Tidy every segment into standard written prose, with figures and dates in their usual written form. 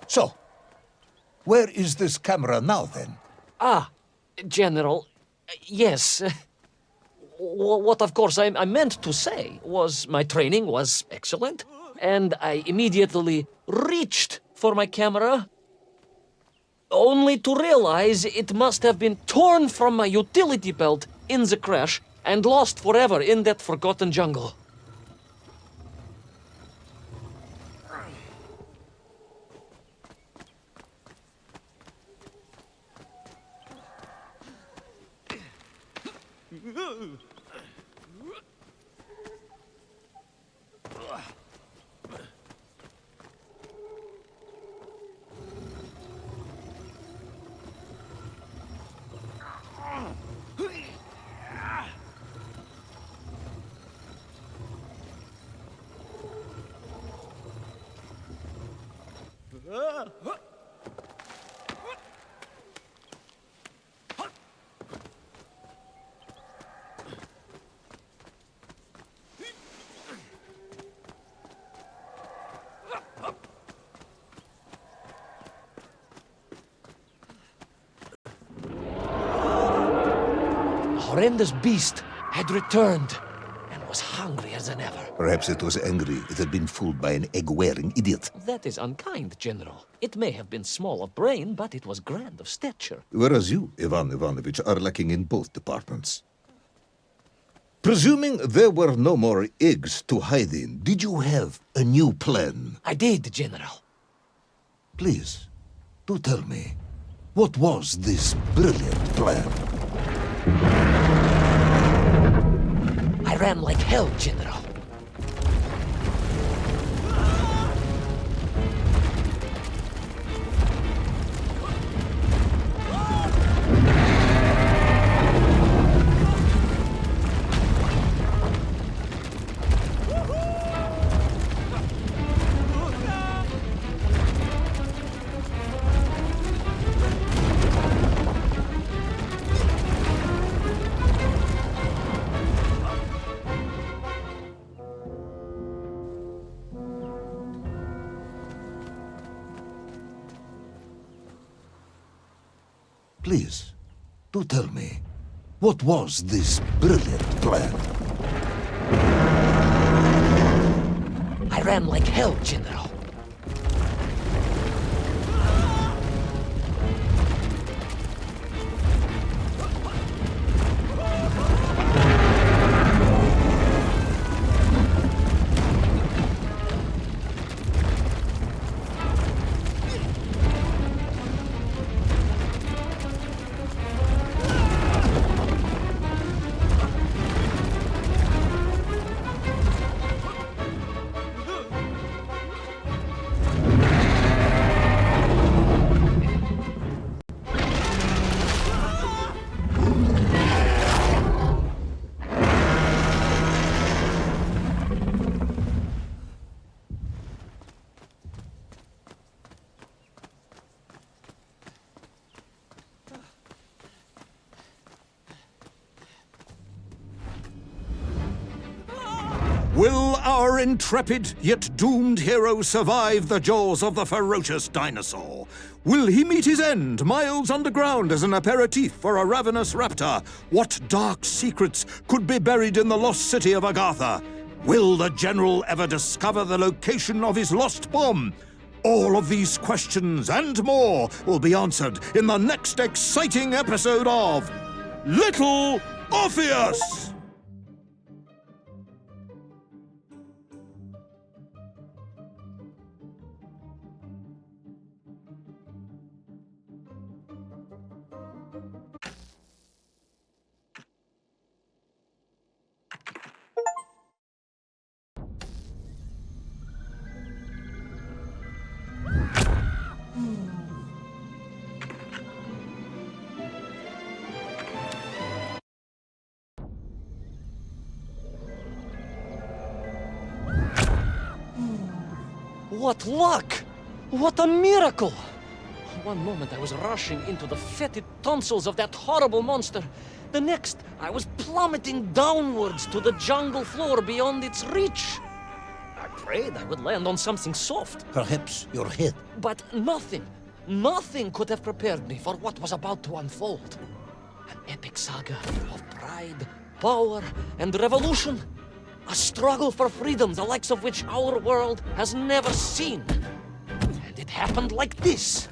So, where is this camera now, then? General, yes. What of course I meant to say was my training was excellent, and I immediately reached for my camera, only to realize it must have been torn from my utility belt in the crash and lost forever in that forgotten jungle. Horrendous beast had returned and was hungrier than ever. Perhaps it was angry it had been fooled by an egg-wearing idiot. That is unkind, General. It may have been small of brain, but it was grand of stature. Whereas you, Ivan Ivanovich, are lacking in both departments. Presuming there were no more eggs to hide in, did you have a new plan? I did, General. Please, do tell me, what was this brilliant plan? I ran like hell, General. Please, do tell me, what was this brilliant plan? I ran like hell, General. Will our intrepid yet doomed hero survive the jaws of the ferocious dinosaur? Will he meet his end miles underground as an aperitif for a ravenous raptor? What dark secrets could be buried in the lost city of Agatha? Will the general ever discover the location of his lost bomb? All of these questions and more will be answered in the next exciting episode of Little Orpheus! What luck! What a miracle! One moment I was rushing into the fetid tonsils of that horrible monster. The next, I was plummeting downwards to the jungle floor beyond its reach. I prayed I would land on something soft. Perhaps your head. But nothing could have prepared me for what was about to unfold. An epic saga of pride, power, and revolution. A struggle for freedom the likes of which our world has never seen. And it happened like this.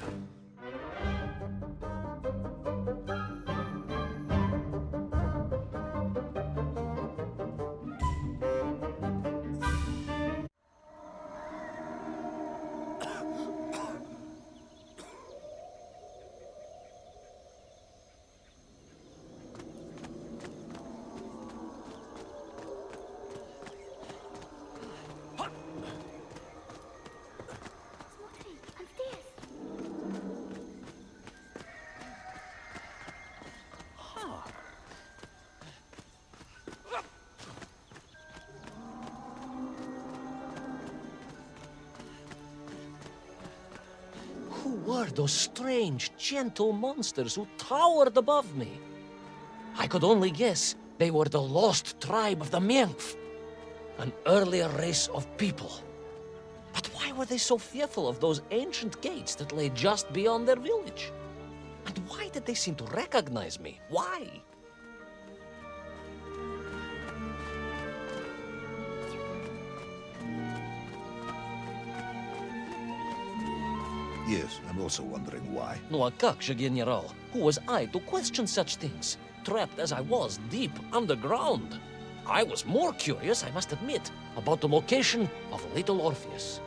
Who were those strange, gentle monsters who towered above me? I could only guess they were the lost tribe of the Menkf, an earlier race of people. But why were they so fearful of those ancient gates that lay just beyond their village? And why did they seem to recognize me? Why? Yes, I'm also wondering why. No, a как же, General? Who was I to question such things? Trapped as I was deep underground. I was more curious, I must admit, about the location of Little Orpheus.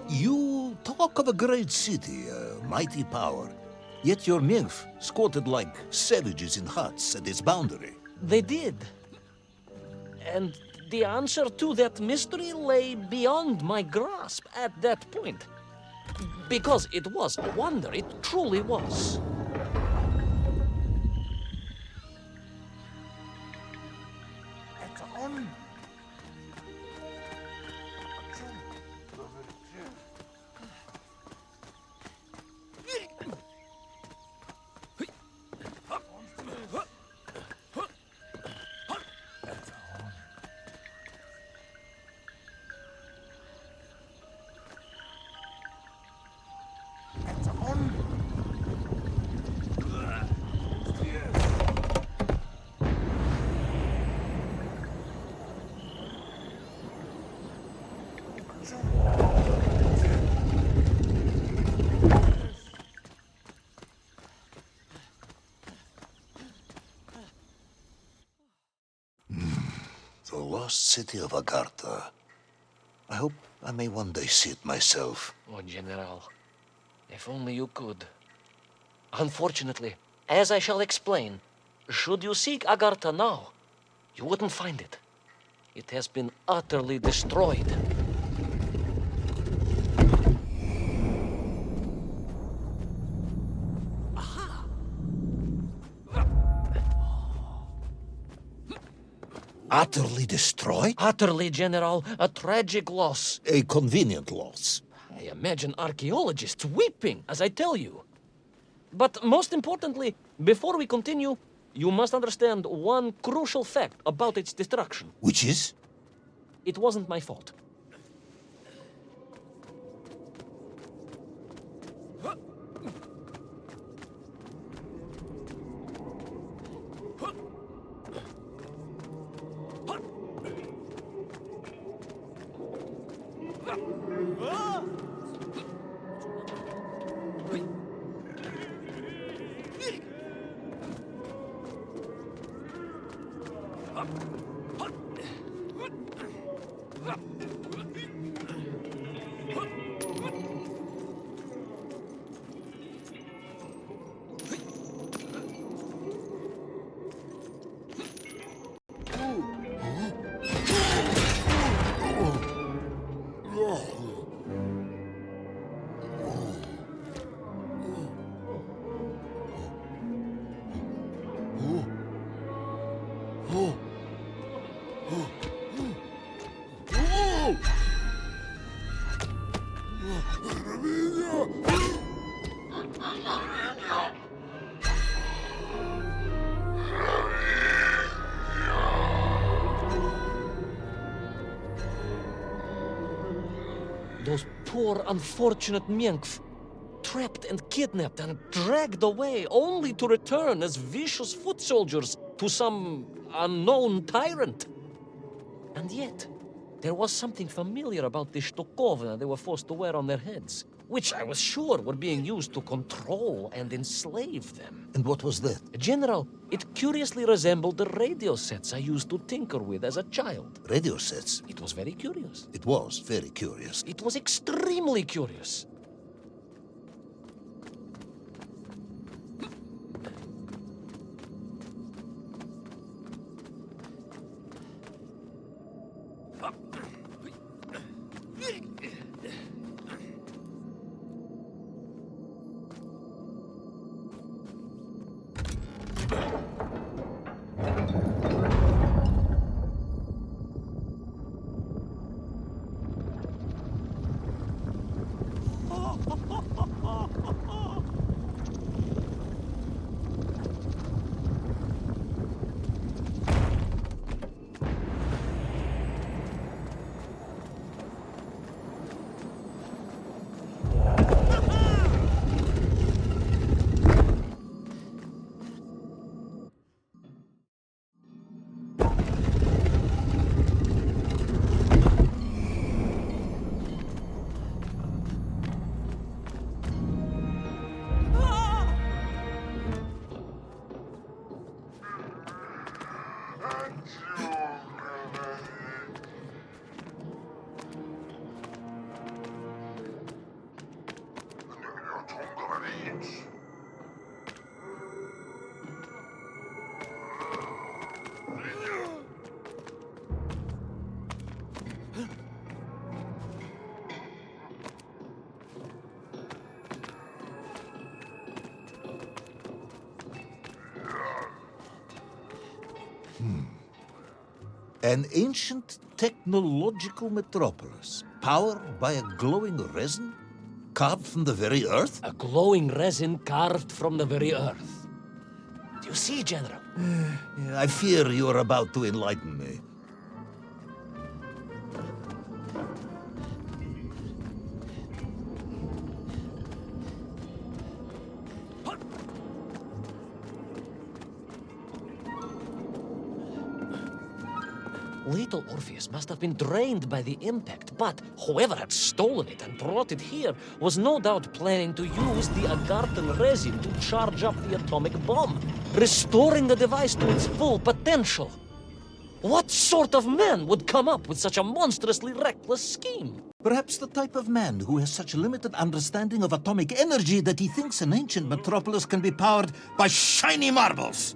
You talk of a great city, a mighty power. Yet your nymph squatted like savages in huts at its boundary. They did. And the answer to that mystery lay beyond my grasp at that point. Because it was a wonder, it truly was. The lost city of Agartha. I hope I may one day see it myself. Oh, General, if only you could. Unfortunately, as I shall explain, should you seek Agartha now, you wouldn't find it. It has been utterly destroyed. Utterly destroyed? Utterly, General, a tragic loss. A convenient loss. I imagine archaeologists weeping as I tell you. But most importantly, before we continue, you must understand one crucial fact about its destruction. Which is? It wasn't my fault. Those poor, unfortunate Minkf, trapped and kidnapped and dragged away, only to return as vicious foot soldiers to some unknown tyrant. And yet, there was something familiar about the Shtukovna they were forced to wear on their heads, which I was sure were being used to control and enslave them. And what was that? General, it curiously resembled the radio sets I used to tinker with as a child. Radio sets? It was very curious. It was very curious. It was extremely curious. An ancient technological metropolis, powered by a glowing resin, carved from the very earth? A glowing resin carved from the very earth. Do you see, General? I fear you are about to enlighten me. Little Orpheus must have been drained by the impact, but whoever had stolen it and brought it here was no doubt planning to use the Agarthan resin to charge up the atomic bomb, restoring the device to its full potential. What sort of man would come up with such a monstrously reckless scheme? Perhaps the type of man who has such limited understanding of atomic energy that he thinks an ancient metropolis can be powered by shiny marbles.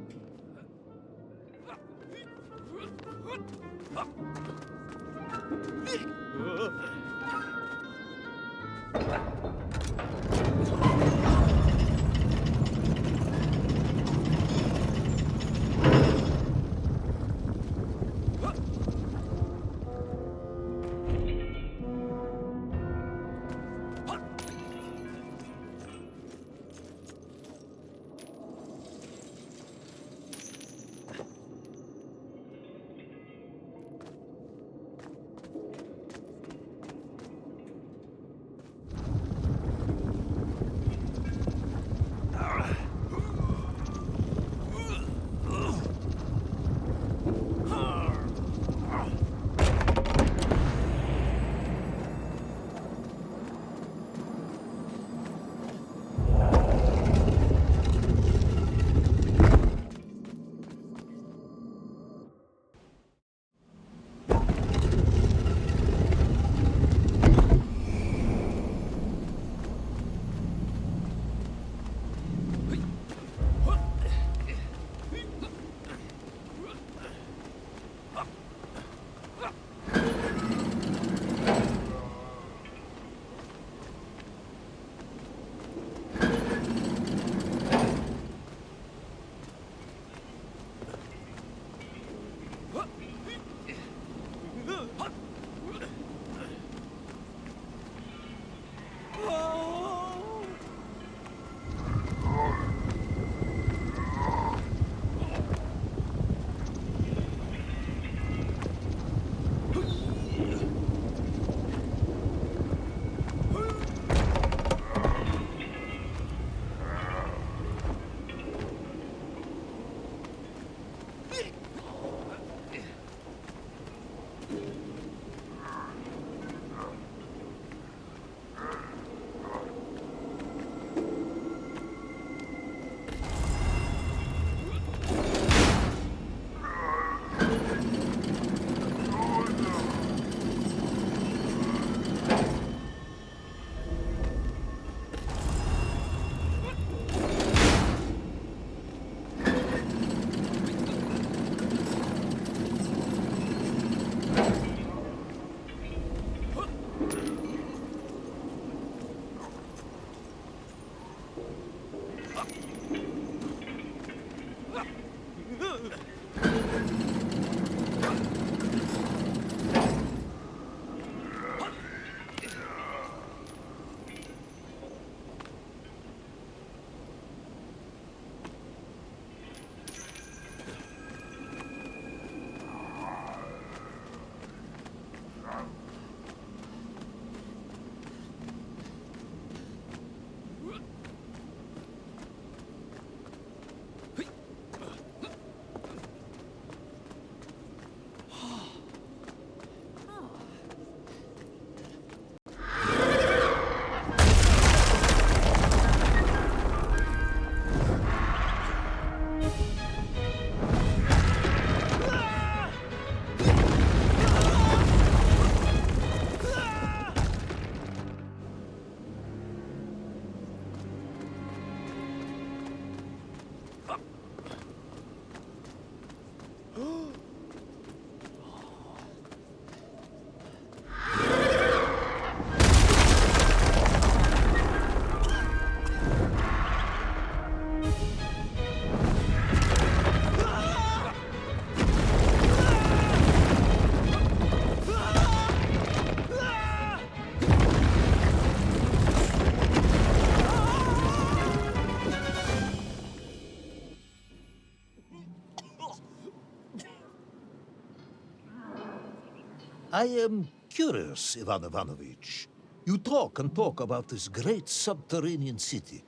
I am curious, Ivan Ivanovich. You talk and talk about this great subterranean city.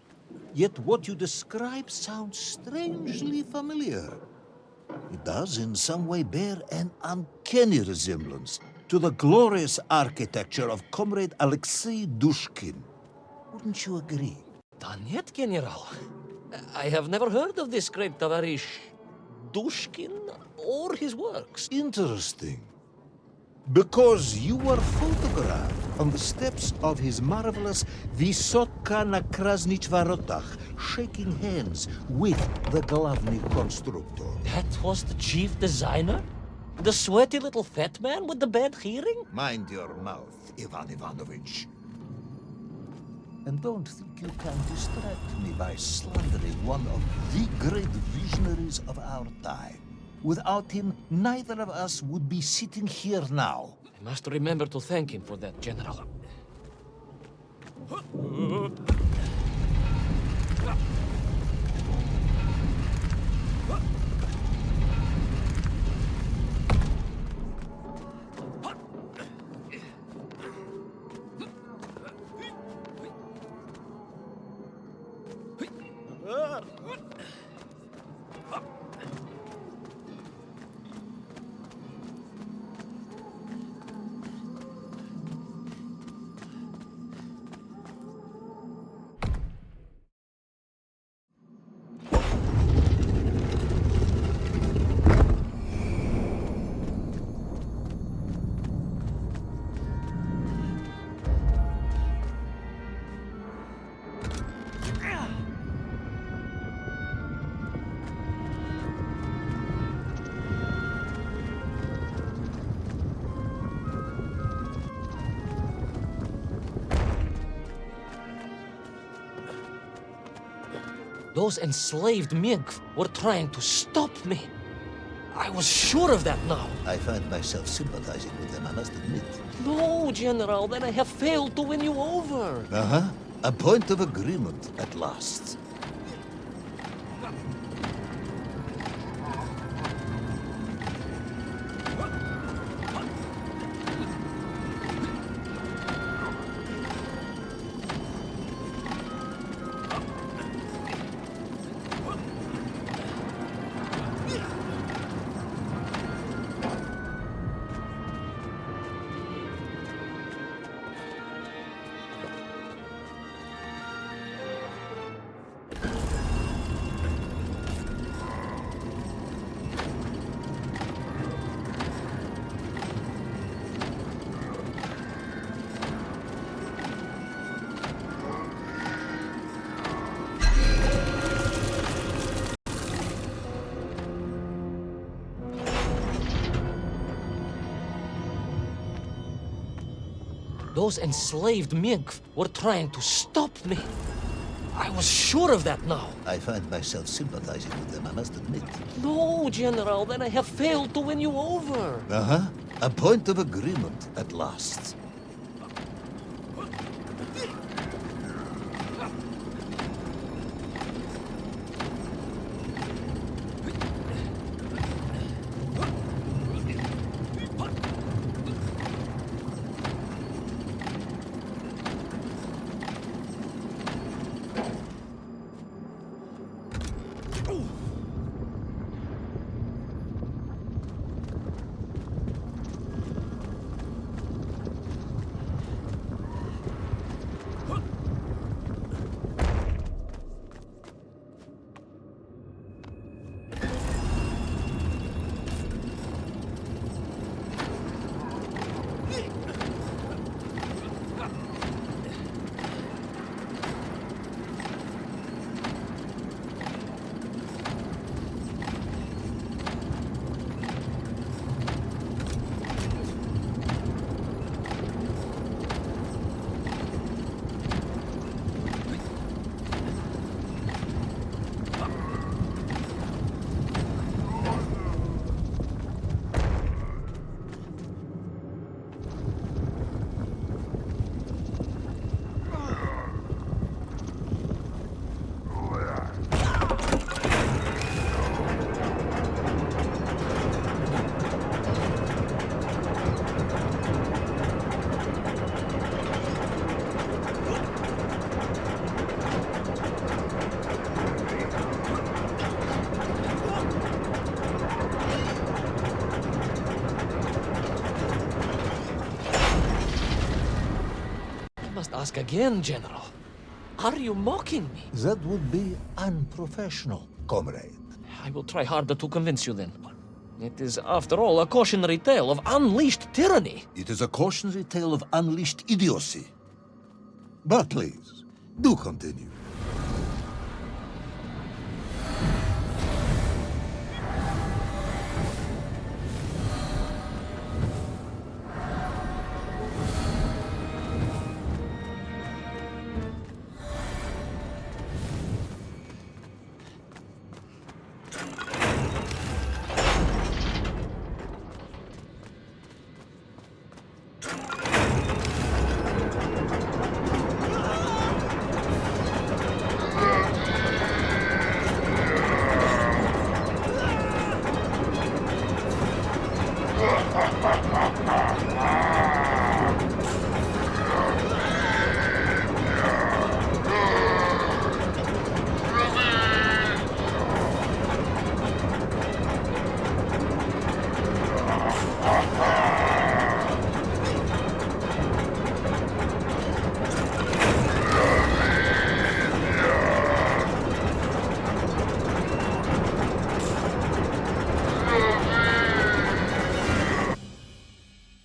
Yet what you describe sounds strangely familiar. It does in some way bear an uncanny resemblance to the glorious architecture of Comrade Alexei Dushkin. Wouldn't you agree? Нет, General. I have never heard of this great Tavarish Dushkin or his works. Interesting. Because you were photographed on the steps of his marvelous Vysotka na Krasnich Varotach, shaking hands with the Glavny Constructor. That was the chief designer? The sweaty little fat man with the bad hearing? Mind your mouth, Ivan Ivanovich. And don't think you can distract me by slandering one of the great visionaries of our time. Without him, neither of us would be sitting here now. I must remember to thank him for that, General. Those enslaved mink were trying to stop me. I was sure of that now. I find myself sympathizing with them, I must admit. No, General, then I have failed to win you over. Uh-huh. A point of agreement at last. Those enslaved mink were trying to stop me. I was sure of that now. I find myself sympathizing with them, I must admit. No, General, then I have failed to win you over. Uh-huh. A point of agreement at last. ask again, General. Are you mocking me? That would be unprofessional, comrade. I will try harder to convince you then. It is, after all, a cautionary tale of unleashed tyranny. It is a cautionary tale of unleashed idiocy. But please, do continue.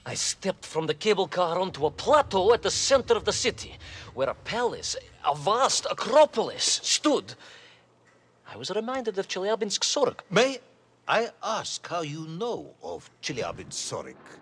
I stepped from the cable car onto a plateau at the center of the city, where a palace, a vast acropolis, stood. I was reminded of Chelyabinsk-Sorok. May I ask how you know of Chelyabinsk-Sorok?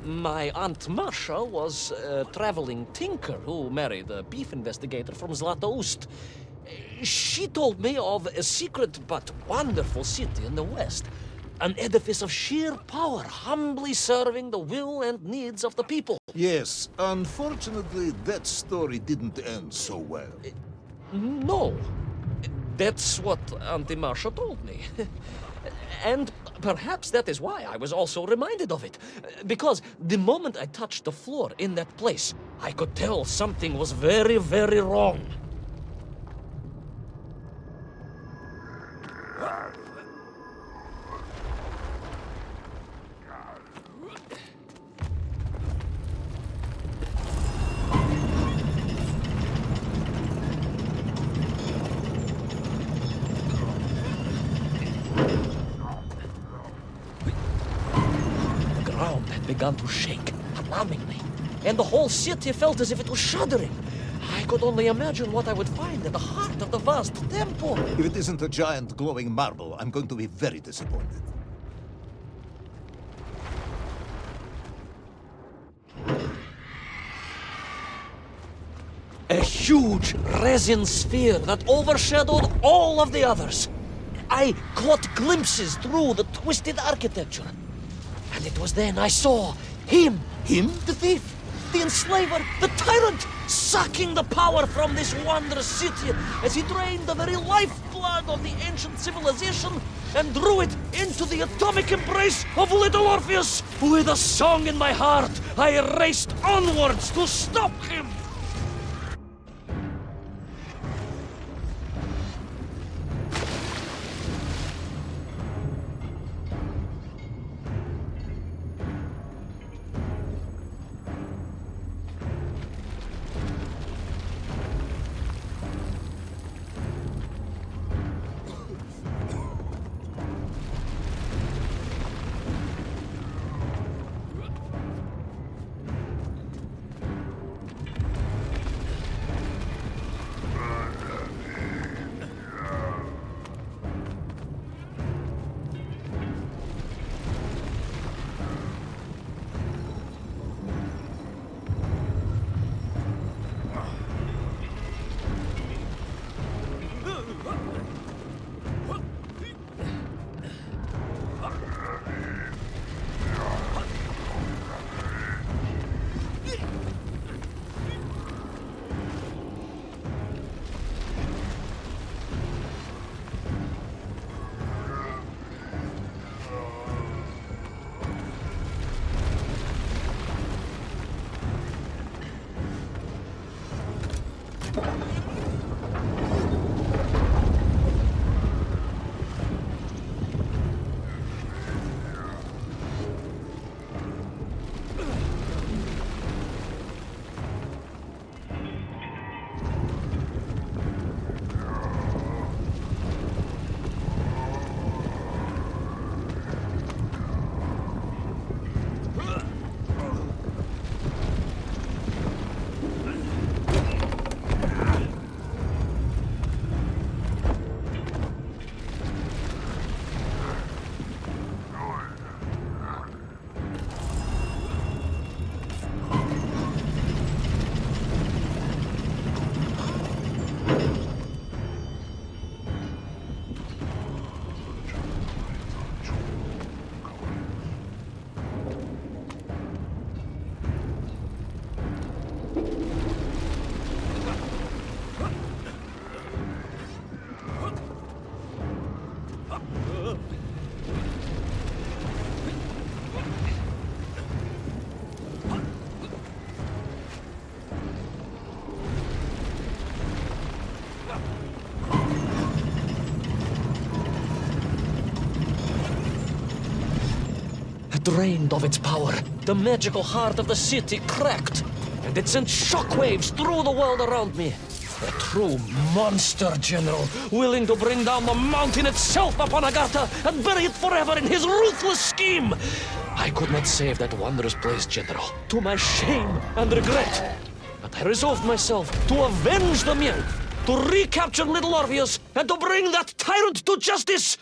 My Aunt Masha was a traveling tinker who married a beef investigator from Zlatoust. She told me of a secret but wonderful city in the west. An edifice of sheer power, humbly serving the will and needs of the people. Yes, unfortunately, that story didn't end so well. No. That's what Auntie Marcia told me. And perhaps that is why I was also reminded of it. Because the moment I touched the floor in that place, I could tell something was very, very wrong. Began to shake, alarmingly, and the whole city felt as if it was shuddering. I could only imagine what I would find at the heart of the vast temple. If it isn't a giant glowing marble, I'm going to be very disappointed. A huge resin sphere that overshadowed all of the others. I caught glimpses through the twisted architecture. And it was then I saw him, the thief, the enslaver, the tyrant, sucking the power from this wondrous city as he drained the very lifeblood of the ancient civilization and drew it into the atomic embrace of Little Orpheus. With a song in my heart, I raced onwards to stop him. drained of its power, the magical heart of the city cracked, and it sent shockwaves through the world around me. A true monster, General, willing to bring down the mountain itself upon Agatha and bury it forever in his ruthless scheme. I could not save that wondrous place, General, to my shame and regret. But I resolved myself to avenge the Miel, to recapture Little Orpheus, and to bring that tyrant to justice.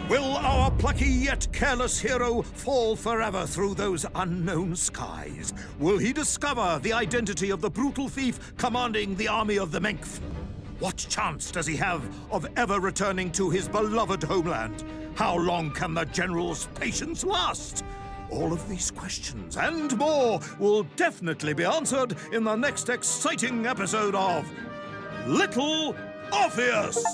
Will our plucky yet careless hero fall forever through those unknown skies? Will he discover the identity of the brutal thief commanding the army of the Menkth? What chance does he have of ever returning to his beloved homeland? How long can the General's patience last? All of these questions and more will definitely be answered in the next exciting episode of Little Orpheus!